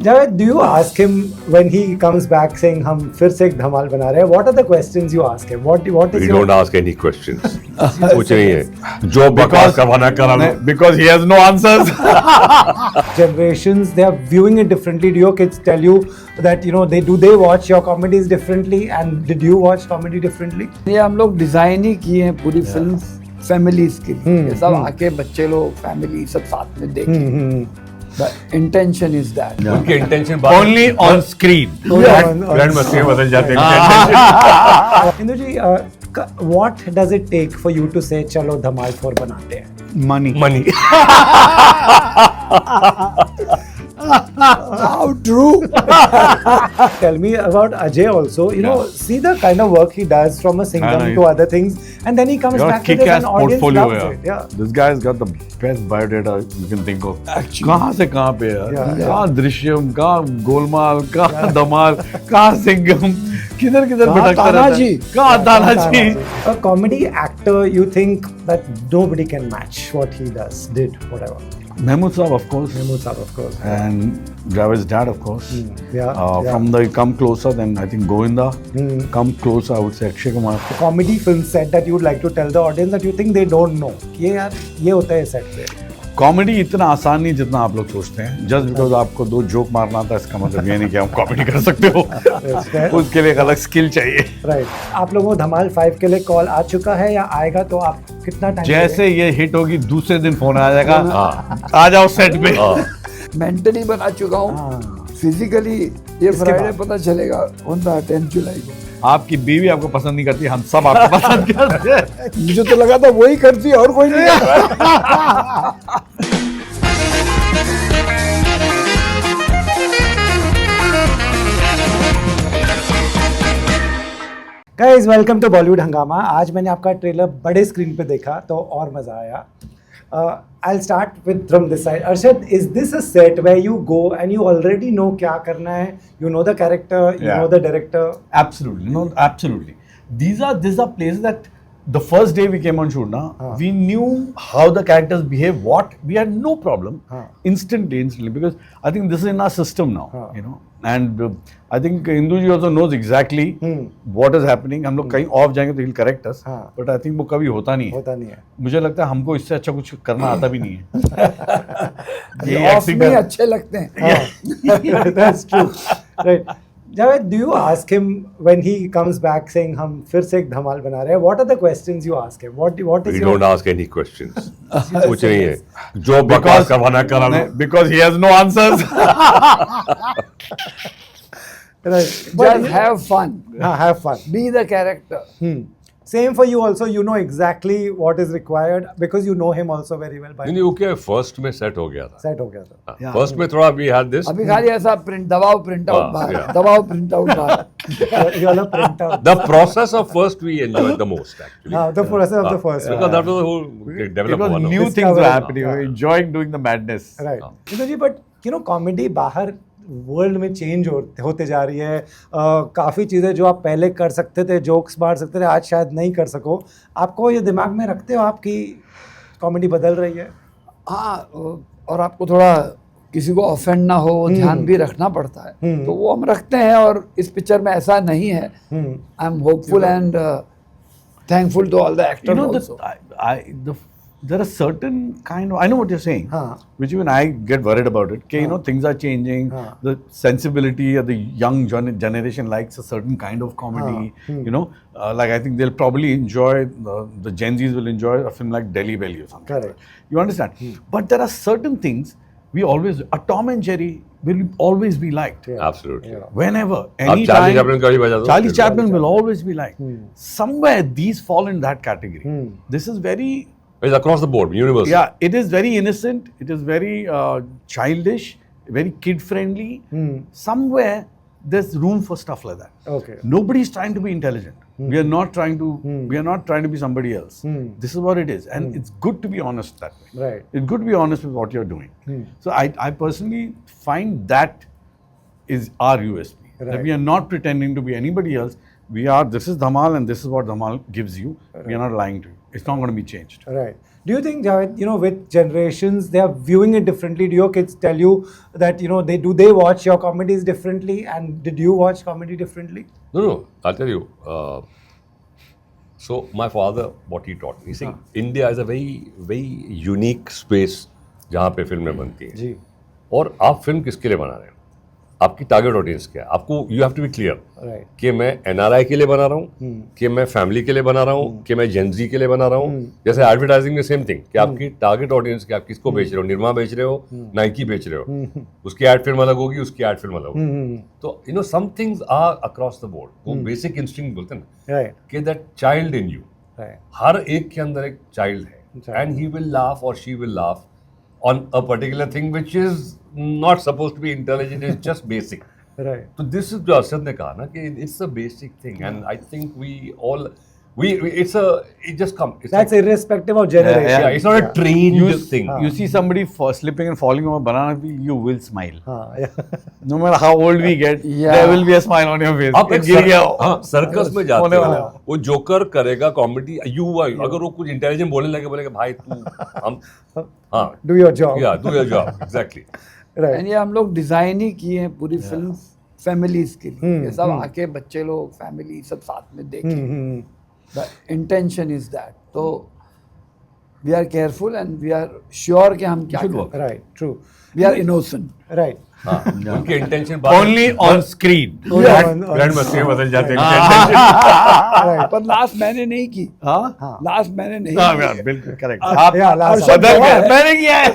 Javed, do you ask him when he comes back saying हम फिर से एक धमाल बना रहे हैं? What are the questions you ask him? What is We your don't ask any questions. कुछ नहीं है जो बकवास करवाना करा लो. Because he has no answers. generations? They are viewing it differently. Do your kids tell you that they watch your comedies differently? And did you watch comedy differently? ये हम लोग डिजाइन ही किए हैं पूरी फिल्म फैमिलीज के लिए सब आके बच्चे लोग फैमिली सब साथ में देखें The intention is that. उनके intention Only on screen. Grand मस्ती बदल जाते हैं. Hindu ji, what does it take for you to say चलो धमाल 4 बनाते हैं? Money. Money. How true. Tell me about Ajay also. See the kind of work he does from a Singham to other things, and then he comes Your back to this kick-ass and audience portfolio loves है. it. Yeah. This guy's got the best biodata you can think of. कहाँ से कहाँ पे यार? कहाँ दृश्यम, कहाँ गोलमाल, कहाँ धमाल, कहाँ सिंघम, किधर भटकता रहता है? कहाँ Tanaji? A comedy actor, you think that nobody can match what he did, whatever. Mahmood Saab, of course. Mahmood Saab, of course. And Javed's dad, of course. Yeah. From the Come Closer, then I think Govinda. Come Closer, I would say Akshay Kumar. Comedy film set that you would like to tell the audience that you think they don't know. ये होता है set पे. Comedy इतना आसान नहीं जितना आप लोग सोचते हैं. जस्ट बिकॉज आपको 2 जोक मारना था इसका मतलब ये नहीं कि आप कॉमेडी कर सकते हो. उसके लिए एक अलग स्किल चाहिए. राइट. आप लोगों को धमाल 5 के लिए कॉल आ चुका है या आएगा तो आप कितना टाइम? जैसे ये हिट होगी दूसरे दिन फोन आ जाएगा. आ जाओ सेट पे. मेंटली बना चुका हूँ. फिजिकली ये फ्राइडे पता चलेगा कौन सा 10 जुलाई को. आपकी बीवी आपको पसंद नहीं करती, हम सब आपको पसंद करते हैं. मुझे तो लगा था वही करती और कोई नहीं करता. गाइस, वेलकम टू बॉलीवुड हंगामा. आज मैंने आपका ट्रेलर बड़े स्क्रीन पे देखा तो और मजा आया. I'll start with from this side. Arshad, is this a set where you go and you already know क्या करना है? You know the character, you know the director. Absolutely, no, absolutely. These are places that the first day we came on shoot, we knew how the characters behave. What we had no problem instantly, because I think this is in our system now, and I think Hindu ji also knows exactly what is happening. हम लोग कहीं off जाएंगे तो he'll correct us, but I think वो कभी होता नहीं है. मुझे लगता है हमको इससे अच्छा कुछ करना आता भी नहीं है. ये ऑफ में अच्छे लगते हैं. That's true. Right. Javed, do you ask him when he comes back saying हम फिर से एक धमाल बना रहे हैं? What are the questions you ask him? What is We your... don't ask any questions. कुछ नहीं है जो बकवास करवाना करा लो. Because he has no answers. Right. Just have fun. Have fun. Be the character. Same for you also. You know exactly what is required because you know him also very well. नहीं वो क्या first में set हो गया था. Set हो गया था. फर्स्ट में थोड़ा we had this. अभी खाली ऐसा दबाओ प्रिंट आउट बाहर, दबाओ प्रिंट आउट बाहर. You all print out. The process of first we enjoyed the most actually. The process of the first one. Because that was the whole development. Because new Discover. things were happening. We were enjoying doing the madness. Right. जी, but comedy बाहर world में change होते जा रही है. काफ़ी चीज़ें जो आप पहले कर सकते थे, जोक्स मार सकते थे, आज शायद नहीं कर सको. आपको ये दिमाग में रखते हो आपकी कॉमेडी बदल रही है? हाँ, और आपको थोड़ा किसी को ऑफेंड ना हो ध्यान भी रखना पड़ता है. तो वो हम रखते हैं और इस पिक्चर में ऐसा नहीं है. I am hopeful and thankful to all the actors also. There are certain kind of, I know what you're saying, which even I get worried about it. Okay, things are changing. The sensibility of the young generation likes a certain kind of comedy. Like I think they'll probably enjoy, the Gen Zs will enjoy a film like Delhi Belly or something. Correct. You understand? But there are certain things we always, a Tom and Jerry will always be liked. Absolutely. Whenever, आप anytime. Charlie Chaplin का भी बजा दो. Charlie Chaplin will always be liked. Somewhere these fall in that category. This is very... It's across the board, universal. Yeah, it is very innocent. It is very childish, very kid-friendly. Somewhere there's room for stuff like that. Okay. Nobody is trying to be intelligent. We are not trying to. We are not trying to be somebody else. This is what it is, and it's good to be honest that way. Right. It's good to be honest with what you're doing. So I personally find that is our USP. Right. That we are not pretending to be anybody else. We are. This is Dhamal, and this is what Dhamal gives you. Right. We are not lying to you. It's not going to be changed. Right. Do you think, Javed, you know, with generations, they are viewing it differently? Do your kids tell you that, you know, they watch your comedies differently? And did you watch comedy differently? No, I'll tell you. So my father, what he taught me, see, India is a very unique space जहाँ पे फिल्में बनती हैं. जी. और आप film किसके लिए बना रहे हैं? आपकी टारगेट ऑडियंस क्या है? आपको you have to be clear Right. कि मैं एनआरआई के लिए बना रहा हूँ, कि मैं फैमिली के लिए बना रहा हूँ, कि मैं जेनजी के लिए बना रहा हूँ. जैसे एडवर्टाइजिंग में सेम थिंग कि आपकी टारगेट ऑडियंस क्या, आप किसको बेच रहे हो? निरमा बेच रहे हो, नाइकी बेच रहे हो, उसकी एड फिल्म अलग होगी, उसकी एड फिल्म अलग होगी. तो you know some things are across the board. वो बेसिक इंस्टिंक्ट बोलते हैं ना Right. कि that child in you, Right. हर एक के अंदर एक चाइल्ड है, एंड ही विल लाफ और she will laugh on a particular thing which is not supposed to be intelligent, it's just basic. Right. So this is जो अर्शद ने कहा ना कि it's a basic thing, and I think we all it just comes. That's irrespective of generation. Yeah, it's not a trained thing. You see somebody slipping and falling on a banana peel, you will smile. Yeah. No matter how old we get, Yeah. there will be a smile on your face. आप एक गिर गया हाँ circus में जाते होने हो, वाला है। वो जोकर करेगा कॉमेडी, अगर वो कुछ इंटेलिजेंट बोलने लगे, बोलेगा भाई तू हम हाँ Do your job. yeah do your job exactly. Right. And ये हम लोग डिजाइन ही किए हैं पूरी फिल्म फैमिलीज के लिए. ये सब आके बच्चे लोग फैमिली सब साथ में देखें. The intention is that. तो we are careful and we are sure कि हम क्या कर. Right. True. We are innocent. Right. हाँ उनके intention Only on screen. Grand Masti में बदल जाते हैं. पर लास्ट मैंने नहीं की. हाँ लास्ट मैंने नहीं हाँ की. यार, बिल्कुल करेक्ट. Yeah, last आप बदल गए, मैंने किया है.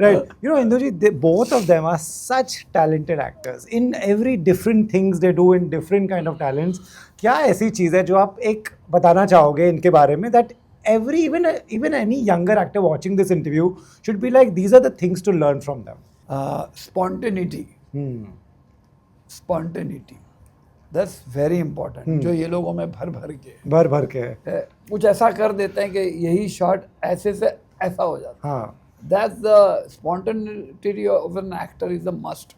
Right. You know, Induji, both of them are such talented actors. In every different things they do in different kind of talents. क्या ऐसी चीज़ है जो आप एक बताना चाहोगे इनके बारे में that every even any younger actor watching this interview should be like these are the things to learn from them. Spontaneity. Spontaneity that's very important. जो ये लोगों में भर के भर के है, कुछ ऐसा कर देते हैं कि यही शॉट ऐसे से ऐसा हो जाता है. हाँ. That's the spontaneity of an actor is the must.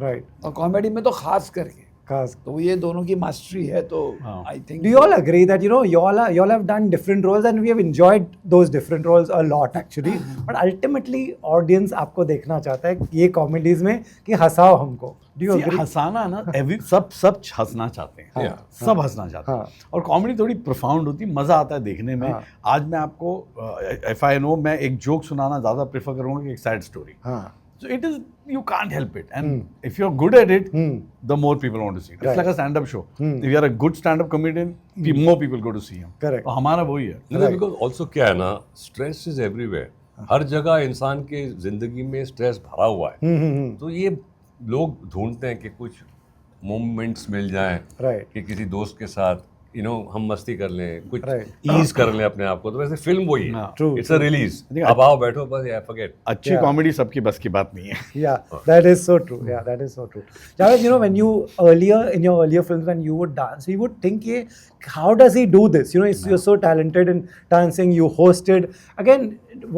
Right. और कॉमेडी में तो खास करके. खास. तो ये दोनों की मास्टरी है. तो I think Do you all agree that, you know, you all have done different roles and we have enjoyed those different roles a lot actually, but ultimately audience आपको देखना चाहता है ये comedies में कि हंसाओ हमको. Do you agree? हंसाना ना सब हंसना चाहते हैं. हाँ. सब हंसना चाहते हैं. हाँ. और कॉमेडी थोड़ी प्रोफाउंड होती है, मजा आता है देखने में. हाँ. आज मैं आपको इफ आई नो मैं एक जोक सुनाना ज्यादा प्रेफर करूंगा कि एक सैड स्टोरी. हाँ. So it is, you can't help it, and if you're good at it, the more people want to see it. It's Right. like a stand-up show. If you are a good stand-up comedian, more people go to see him. Correct. तो हमारा वही है. नहीं, because also क्या है ना, stress is everywhere. हर जगह इंसान के जिंदगी में स्ट्रेस भरा हुआ है. तो ये लोग ढूंढते हैं कि कुछ मोमेंट्स मिल जाएं, Right. कि किसी दोस्त के साथ हम मस्ती कर लें, कुछ Right. ईज कर लें अपने आप को. तो वैसे फिल्म वही है. हाँ. True, it's a release. think अब आओ बैठो बस, या फॉरगेट. अच्छी Yeah. कॉमेडी सबकी बस की बात नहीं है. Yeah, that is so true. Yeah, that is so true. Javed, you know, when you in your earlier films, when you would dance, you would think, how does he do this? You know, you're so talented in dancing, you hosted. Again,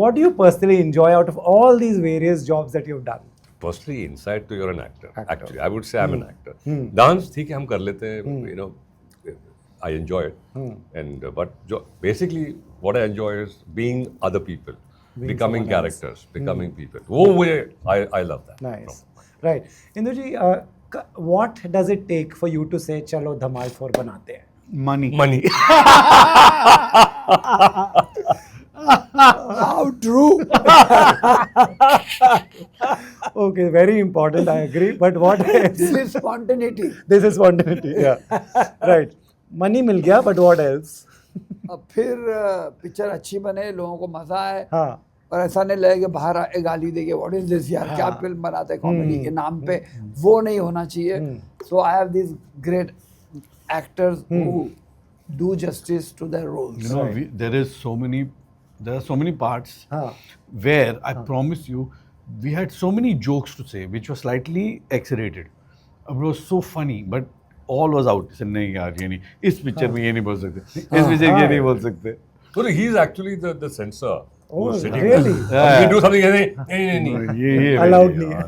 what do you personally enjoy out of all these various jobs that you've done? Personally inside तो you're an actor. Actor. Actually I would say I am an actor. Dance ठीक है हम कर लेते हैं, you know, I enjoy it, and but जो basically what I enjoy is being other people, becoming characters, becoming people. वो मुझे I love that. Nice. Right. Induji, what does it take for you to say, चलो धमाल 4 बनाते हैं? Money. Money. How true. Okay, very important. I agree. But what else? This is spontaneity. This is spontaneity. Yeah. Right. Money मिल गया, but what else? अब फिर picture अच्छी बने, लोगों को मजा आए. हाँ. और ऐसा नहीं लगे कि बाहर आए गाली देंगे, व्हाट इज दिस यार, क्या फिल्म बनाते कॉमेडी के नाम पे. वो नहीं होना चाहिए. So I have this great actors who do justice to their roles. You know, there are so many parts हाँ. where I promise you, we had so many jokes to say which were slightly X-rated. It was so funny, but all was out. So, नहीं यार ये नहीं, इस picture में ये नहीं बोल सकते, इस पिक्चर में ये नहीं बोल सकते. So he is actually the censor. Oh, who's sitting really? there. We do something. नहीं. ये Allowed नहीं है.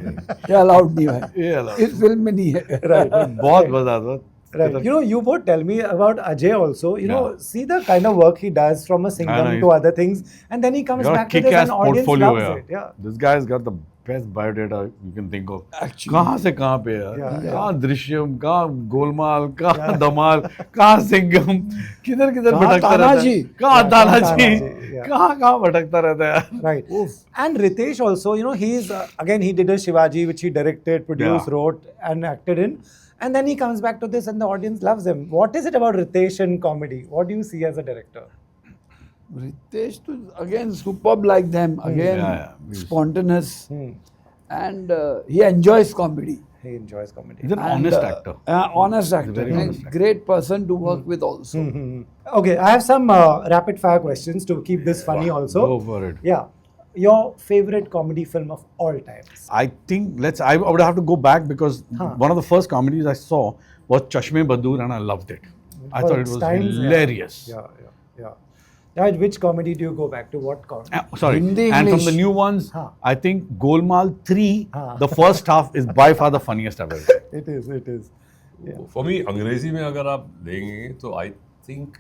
ये अलाउड नहीं है. ये अलग. इस फिल्म में नहीं है. Right. बहुत मजा आता. Right. You know, you both tell me about Ajay also. You know, Yeah. see the kind of work he does from a I Singham know, to other things, and then he comes Got a back to this kick-ass and audience portfolio loves here. it. Yeah. This guy's got the best biodata you can think of. Actually. कहाँ से कहाँ पे यार? Yeah, कहाँ दृश्यम, कहाँ गोलमाल, कहाँ धमाल, कहाँ सिंघम, किधर किधर कहाँ भटकता रहता है? तानाजी? कहाँ Yeah, तानाजी? yeah. कहाँ कहाँ भटकता रहता है यार? Right. And Ritesh also, you know, he's again he did a Shivaji which he directed, produced, Yeah. wrote, and acted in, and then he comes back to this and the audience loves him. What is it about Ritesh in comedy? What do you see as a director? Ritesh to again superb like them again Yeah. spontaneous and he enjoys comedy. He enjoys comedy. He's an And, honest actor. Honest actor. very and honest actor. great person to work with also. Okay, I have some rapid fire questions to keep this funny also. Go for it. Yeah. Your favorite comedy film of all times? I think I would have to go back because one of the first comedies I saw was Chashme Badur and I loved it. I For thought it its was times, yeah. hilarious. Yeah. Right, which comedy do you go back to? What comedy? Sorry. Hindi, and from English. the new ones, Huh. I think Golmaal 3, Huh. the first half is by far the funniest I've ever seen. It is. It is. Yeah. For me अंग्रेजी में अगर आप देंगे तो I think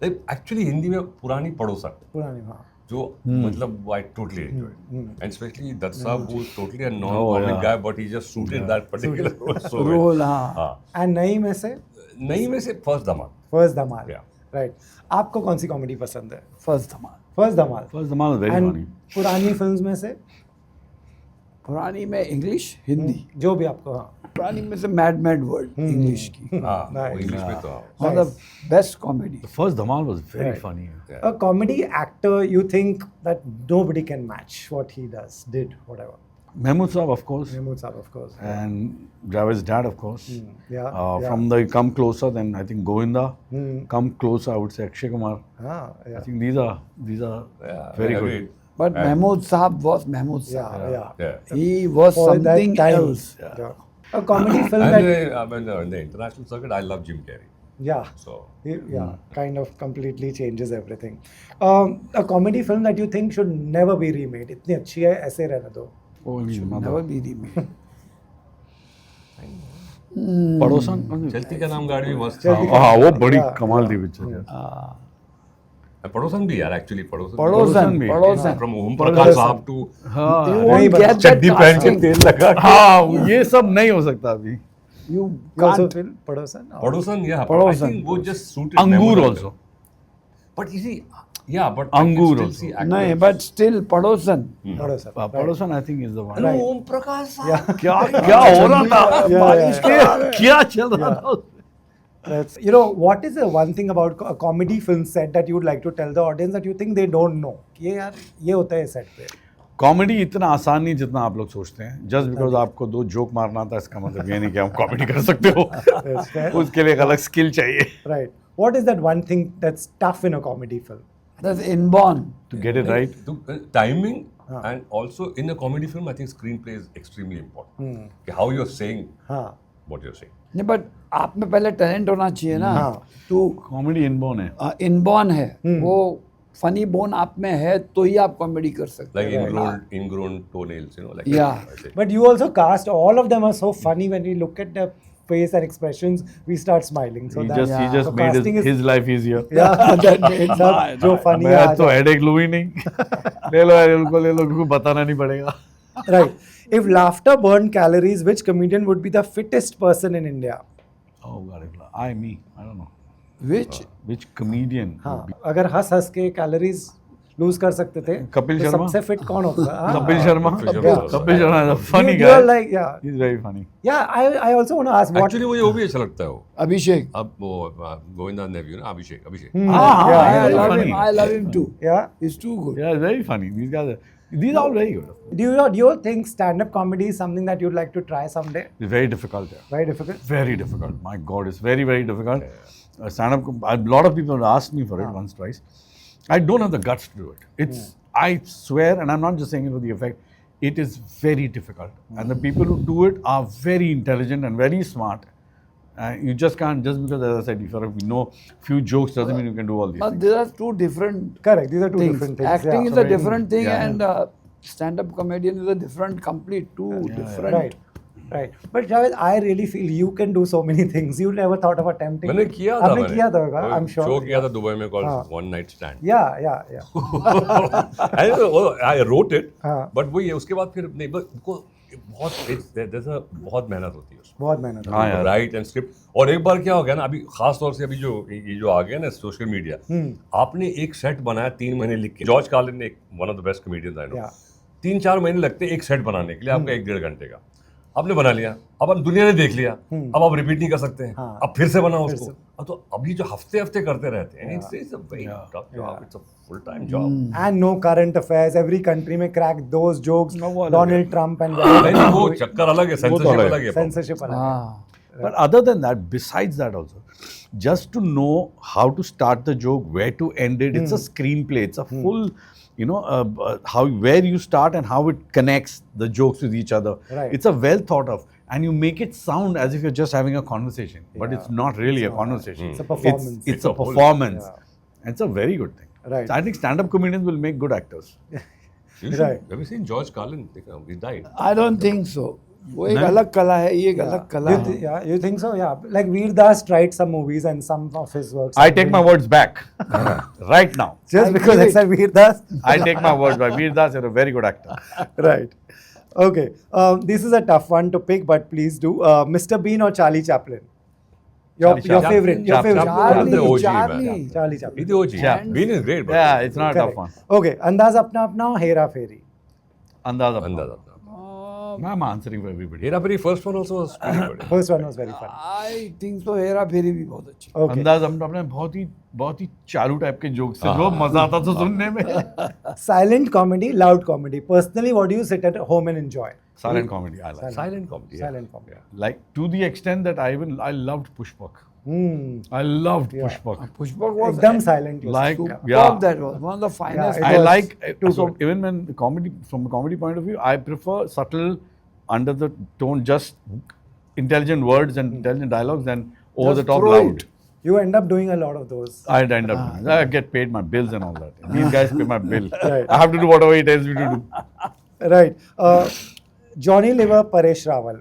actually Hindi में पुरानी पड़ोसन पुरानी हाँ. जो मतलब I totally enjoy and specially Dutt sahab who is totally a non Oh, comic yeah. Guy but he just suited that particular role so Role, हाँ. हां And नई में से नहीं में से फर्स्ट धमाल फर्स्ट धमाल. Yeah. राइट. आपको कौन सी कॉमेडी पसंद है? First Dhamaal. First Dhamaal. First Dhamal was very And funny. पुरानी फिल्म्स में से पुरानी में इंग्लिश हिंदी. जो भी आपको हाँ. पुरानी में से मैड वर्ल्ड इंग्लिश की. हां Nice. इंग्लिश में तो मतलब best comedy. The first Dhamal was very Right. funny. A comedy actor you think that nobody can match what he did, whatever. Mehmood Saab, of course. Mahmood Saab, of course. And Javed's dad, of course. Yeah. yeah. From the Come Closer, then I think Govinda. Come Closer, I would say Akshay Kumar. Ah, I yeah. think these are very good. agreed. But Mahmood Saab was Mahmood Yeah, Saab. yeah. Yeah. He was For that something time. else. Yeah. A comedy film And that in the international circuit, I love Jim Carrey. yeah, So yeah, kind of completely changes everything. A comedy film that you think should never be remade. इतनी अच्छी है ऐसे रहने दो. Oh, Never be remade. पड़ोसन चलती का नाम गाड़ी भी मस्त चलती था हाँ वो बड़ी Yeah, कमाल थी पिक्चर पड़ोसन भी यार एक्चुअली पड़ोसन पड़ोसन, भी। पड़ोसन. फ्रॉम ओम प्रकाश साहब टू You हाँ नहीं won't get that चड्डी पहन के casting. तेल लगा के हाँ ये सब नहीं हो सकता अभी You You also can't. feel पड़ोसन? पड़ोसन या पड़ोसन. आई थिंक वो जस्ट सूटेड अंगूर also बट यू सी या बट अंगूर also. नहीं, but still पड़ोसन. पड़ोसन. right. पड़ोसन I think is the one Right. Om Prakash साहब क्या क्या हो रहा था Yeah, बारिश yeah, के क्या चल रहा था That's, you know, what is the one thing about a comedy film set that you would like to tell the audience that you think they don't know? ये यार ये होता है सेट पे. कॉमेडी इतना आसान नहीं जितना आप लोग सोचते हैं जस्ट बिकॉज आपको 2 जोक मारना था इसका मतलब ये नहीं कि आप कॉमेडी कर सकते हो That's fair. उसके लिए एक अलग स्किल चाहिए Right. What is that one thing that's tough in a comedy film? That's inborn. To get it right timing and also in a comedy film I think screen play is extremely important कि how you are saying हाँ. What you are saying नहीं, but आप में पहले talent होना चाहिए ना. हाँ. तो कॉमेडी इनबोर्न है इनबॉर्न है. वो फनी बोन आप में है तो ही आप कॉमेडी कर सकते like हो. ingrown toenails, you know, like Yeah. I say. But you also cast, all of them are so funny when we look at their face and expressions, we start smiling. So he that, just so made casting his life easier Yeah, that made सब जो funny मैं है तो headache लूँ ही नहीं ले लो यार उनको ले लो क्योंकि बताना नहीं पड़ेगा Right. If laughter burned calories, which comedian would be the fittest person in India? oh god I don't know Which comedian would हाँ. be- अगर हंस हंस के calories lose कर सकते थे कपिल तो शर्मा? सबसे fit कौन होगा? हाँ. Kapil Sharma Kapil Sharma is a funny You are guy like, yeah. he's very funny Yeah, I also want to ask what. Actually मुझे वो भी अच्छा लगता है वो अभिषेक. अब वो गोविंदा नेव्यू ना अभिषेक Yeah, I yeah, love funny. him. I love him too. Yeah. He's too good. yeah very funny these are all very good Do you think stand-up comedy is something that you'd like to try someday? it's very difficult yeah. Very difficult. Very difficult. My God, it's very, very difficult. Stand-up. A lot of people have asked me for it once, twice. I don't have the guts to do it. It's. I swear, and I'm not just saying it for the effect. It is very difficult, and the people who do it are very intelligent and very smart. You just can't just because, as I said, if you know few jokes doesn't mean you can do all these But things. these are two different Correct. These are two things. different things. Acting yeah. is a different thing, Yeah. and stand-up comedian is a different, complete, two different. Right. Right. But Javed, I really feel you can do so many things. You never thought of attempting. मैंने किया था, आपने किया था होगा, I'm sure. Show किया था Dubai में कॉल्ड हाँ. One night stand. Yeah. I wrote it, हाँ. बट वही है, उसके बाद फिर नहीं, बहुत मेहनत होती है उसमें, बहुत मेहनत. हाँ यार. Right and script. और एक बार क्या हो गया ना, अभी खास तौर से अभी जो ये जो आ गया ना सोशल मीडिया, आपने एक सेट बनाया 3 महीने लिख के. जॉर्ज कार्लिन ने, one of the best comedians I know, Yeah. 3-4 महीने लगते हैं एक सेट बनाने के लिए, आपका 1-1.5 घंटे का. आपने बना लिया, अब हम दुनिया ने देख लिया, अब आप रिपीट नहीं कर सकते हैं, हाँ. अब फिर से बनाओ उसको. अब तो अभी जो हफ्ते हफ्ते करते रहते हैं, it's a very tough job, it's a full time job. And no current affairs. Every country में crack those jokes. No, वो अलग Donald Trump and नहीं, वो चक्कर अलग है, वो तो सेंसरशिप अलग अलग है. censorship अलग है. हाँ But other than that, besides that also, just to know how to start the joke, where to end it, it's a screenplay. It's a full, you know, how where you start and how it connects the jokes with each other. Right. It's a well thought of, and you make it sound as if you're just having a conversation, but Yeah. it's not really a conversation. It's a performance. It's It's a a whole- performance. Yeah. It's a very good thing. Right. So I think stand-up comedians will make good actors. You should- Right. Have you seen George Carlin? He died. I don't think so. वो एक नहीं. अलग कला है, ये एक अलग कला You है. yeah, you think so? Yeah. Like Veer Das tried some movies and some of his works. I have take been- my words back right now. Just I because give I said Veer Das. I take my words back. Veer Das is a very good actor. Right. Okay. This is a tough one to pick, but please do. Mr. Bean or Charlie Chaplin? Your Charlie Chaplin. favorite. Your Chaplin. favorite. Chaplin. Charlie, OG, man. Charlie. Charlie Chaplin. He's the OG. Yeah. Bean is great, but Yeah, it's not a tough Correct. one. Okay. अंदाज अपना अपना हेरा फेरी. Andaz apna. अंदाजा. I'm answering for everybody. Hera Pheri first one also was pretty good. First one was very fun. I think तो हेरा फेरी भी बहुत अच्छी. Okay. अंदाज अपने बहुत ही चालू टाइप के जोक्स थे जो मजा आता था सुनने में. Silent comedy, loud comedy. Personally, what do you sit at home and enjoy? Silent comedy I like. Silent comedy. Silent comedy. Like to the extent that I loved Pushpak. Hmm. I loved Yeah. Pushpak. Pushpak was एकदम silent. was Like superb. yeah. that was one of the finest. it I was like too so good. even when comedy from a comedy point of view, I prefer subtle, under the tone, just intelligent words and intelligent dialogues than over Just the top throw loud. it. You end up doing a lot of those. I'd end up doing. I get paid my bills and all that. These guys pay my bill. Right. I have to do whatever he tells me to do. Right. Johnny Liver, Paresh Rawal.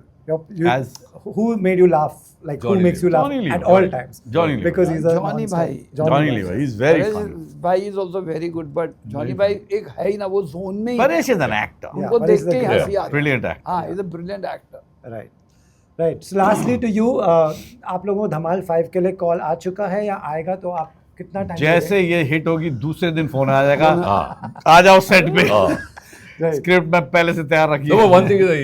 As- Who made you laugh? Like Johnny who makes you laugh Johnny Lever. at all times? Johnny Lever. Because he's a Johnny monster. भाई. Johnny Lever. He's very Paresh funny. भाई is also very good, but Johnny भाई एक है ही ना, वो zone में ही Paresh is an actor. Yeah. उनको Paresh देख के is a ही great- हंसी आती है. Brilliant actor. हाँ, he's a brilliant actor. Right. Right. So lastly to you, आप लोगों को धमाल 5 के लिए कॉल आ चुका है या आएगा, तो आप कितना टाइम जैसे ये हिट होगी दूसरे दिन फोन आ जाएगा. आ जाओ सेट पे. Right. स्क्रिप्ट में पहले से तैयार रखिए. No, but one thing is that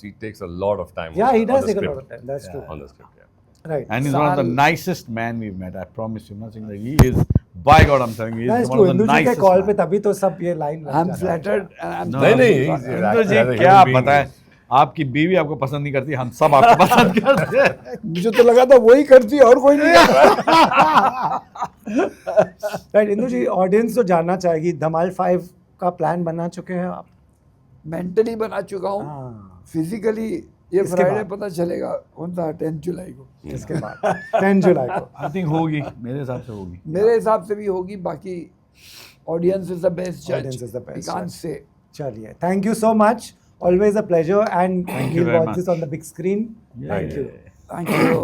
he takes a lot of time. Yeah, he on does the take a script. lot of time. That's true. On the script, yeah. Right. And he's one of the Sal- nicest man we've met. I promise you. I'm not saying that he is. By God, I'm telling you, That's he's true. one of Indu the जी के nicest. Call पे man. तभी तो सब ये line I'm flattered and I'm No, नहीं, इंदु जी as a क्या human being. बताएं, आपकी बीवी आपको पसंद नहीं करती, हम सब आपको पसंद करते हैं. मुझे तो लगा था वही करती और कोई नहीं करता. राइट. इंदु जी, ऑडियंस तो जानना चाहेगी, धमाल 5 का प्लान बना चुके हैं आप? मेंटली बना चुका हूँ. हाँ. फिजिकली ये इसके फ्राइडे बाद? पता चलेगा कौन सा 10 जुलाई को. इसके बाद 10 जुलाई को. I think होगी, मेरे हिसाब से होगी. मेरे हिसाब से भी होगी. बाकी ऑडियंस इज द बेस्ट जज. Audience is the best We can't judge. say. चलिए, thank you so much. Always a pleasure, and Thank you we'll very watch much. this on the big screen. Yeah, Thank yeah, you. yeah. Thank you.